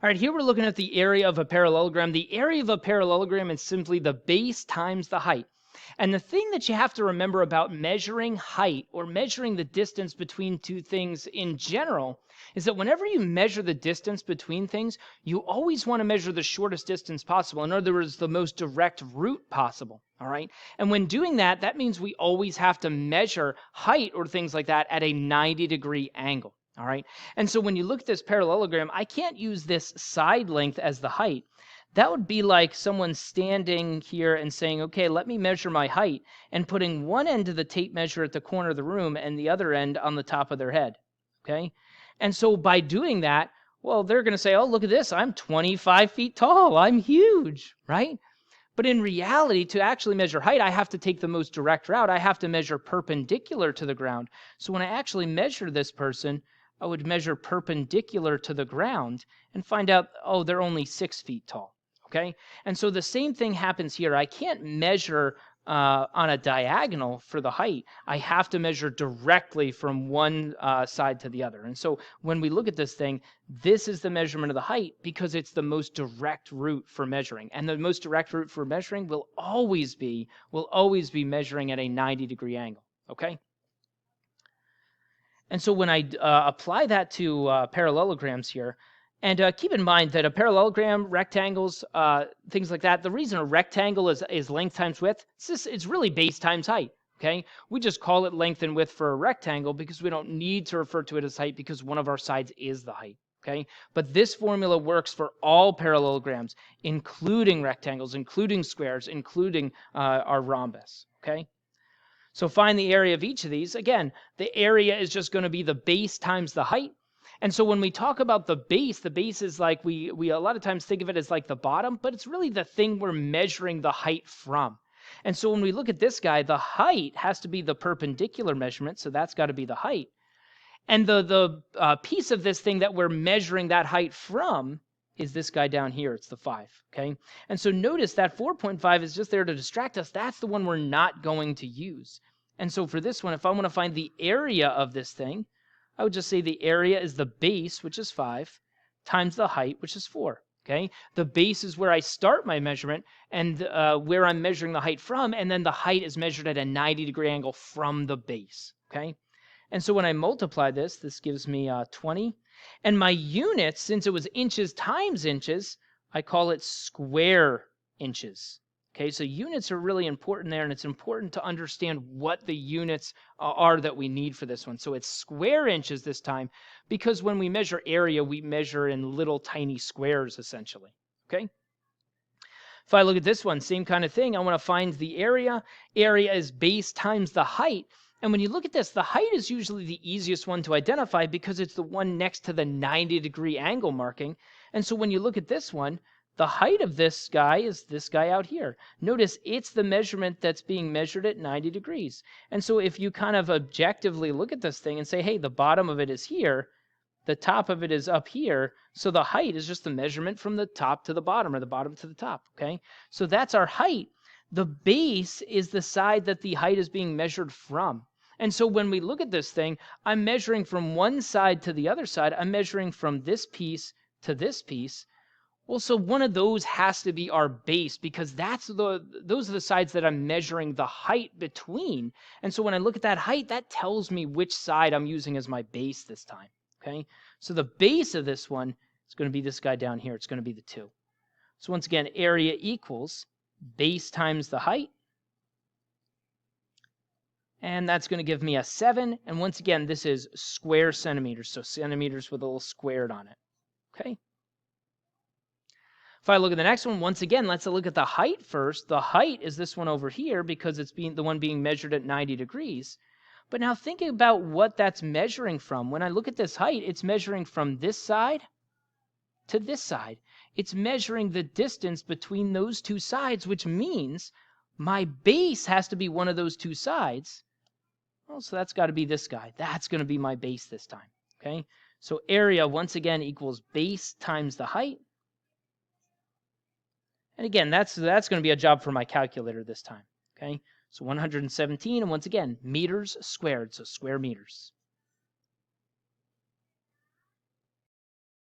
All right, here we're looking at the area of a parallelogram. The area of a parallelogram is simply the base times the height. And the thing that you have to remember about measuring height or measuring the distance between two things in general is that whenever you measure the distance between things, you always want to measure the shortest distance possible. In other words, the most direct route possible. All right. And when doing that, that means we always have to measure height or things like that at a 90-degree angle. All right. And so when you look at this parallelogram, I can't use this side length as the height. That would be like someone standing here and saying, okay, let me measure my height, and putting one end of the tape measure at the corner of the room and the other end on the top of their head. Okay. And so by doing that, well, they're going to say, oh, look at this. I'm 25 feet tall. I'm huge. Right. But in reality, to actually measure height, I have to take the most direct route. I have to measure perpendicular to the ground. So when I actually measure this person, I would measure perpendicular to the ground and find out, oh, they're only 6 feet tall. Okay? And so the same thing happens here. I can't measure on a diagonal for the height. I have to measure directly from one side to the other. And so when we look at this thing, this is the measurement of the height because it's the most direct route for measuring. And the most direct route for measuring will always be measuring at a 90-degree angle. Okay? And so when I apply that to parallelograms here, and keep in mind that a parallelogram, rectangles, things like that, the reason a rectangle is length times width, it's really base times height, okay? We just call it length and width for a rectangle because we don't need to refer to it as height because one of our sides is the height, okay? But this formula works for all parallelograms, including rectangles, including squares, including our rhombus, okay? So find the area of each of these. Again, the area is just going to be the base times the height. And so when we talk about the base is like we a lot of times think of it as like the bottom, but it's really the thing we're measuring the height from. And so when we look at this guy, the height has to be the perpendicular measurement, so that's got to be the height. And the piece of this thing that we're measuring that height from is this guy down here. It's the 5, okay? And so notice that 4.5 is just there to distract us. That's the one we're not going to use. And so for this one, if I want to find the area of this thing, I would just say the area is the base, which is 5, times the height, which is 4, okay? The base is where I start my measurement and where I'm measuring the height from, and then the height is measured at a 90-degree angle from the base, okay? And so when I multiply this gives me 20. And my units, since it was inches times inches, I call it square inches. Okay, so units are really important there, and it's important to understand what the units are that we need for this one. So it's square inches this time, because when we measure area, we measure in little tiny squares, essentially. Okay? If I look at this one, same kind of thing. I want to find the area. Area is base times the height. And when you look at this, the height is usually the easiest one to identify because it's the one next to the 90-degree angle marking. And so when you look at this one, the height of this guy is this guy out here. Notice it's the measurement that's being measured at 90 degrees. And so if you kind of objectively look at this thing and say, hey, the bottom of it is here, the top of it is up here, so the height is just the measurement from the top to the bottom or the bottom to the top, okay? So that's our height. The base is the side that the height is being measured from. And so when we look at this thing, I'm measuring from one side to the other side. I'm measuring from this piece to this piece. Well, so one of those has to be our base because those are the sides that I'm measuring the height between. And so when I look at that height, that tells me which side I'm using as my base this time. Okay? So the base of this one is going to be this guy down here. It's going to be the 2. So once again, area equals base times the height. And that's going to give me a 7. And once again, this is square centimeters. So centimeters with a little squared on it. Okay? If I look at the next one, once again, let's look at the height first. The height is this one over here because it's the one being measured at 90 degrees. But now thinking about what that's measuring from. When I look at this height, it's measuring from this side to this side. It's measuring the distance between those two sides, which means my base has to be one of those two sides. Well, so that's got to be this guy. That's going to be my base this time. Okay? So area, once again, equals base times the height. And again, that's going to be a job for my calculator this time. Okay? So 117, and once again, meters squared, so square meters.